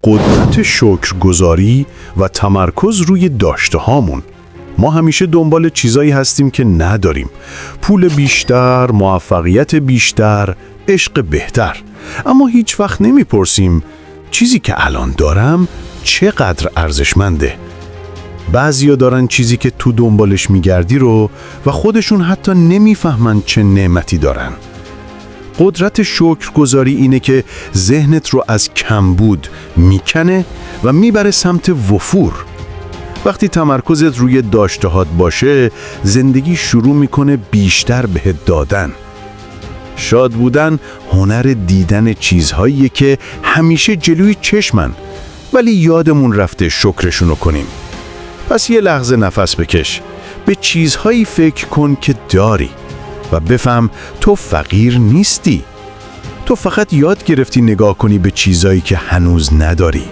قدرت شکرگزاری و تمرکز روی داشته هامون. ما همیشه دنبال چیزایی هستیم که نداریم. پول بیشتر، موفقیت بیشتر، عشق بهتر. اما هیچ وقت نمیپرسیم چیزی که الان دارم چقدر ارزشمنده. بعضیا دارن چیزی که تو دنبالش میگردی رو و خودشون حتی نمیفهمن چه نعمتی دارن. قدرت شکرگزاری اینه که ذهنت رو از کمبود میکنه و میبره سمت وفور. وقتی تمرکزت روی داشتهات باشه، زندگی شروع میکنه بیشتر بهت دادن. شاد بودن هنر دیدن چیزهایی که همیشه جلوی چشمن، ولی یادمون رفته شکرشونو کنیم. پس یه لحظه نفس بکش، به چیزهایی فکر کن که داری و بفهم تو فقیر نیستی. تو فقط یاد گرفتی نگاه کنی به چیزهایی که هنوز نداری.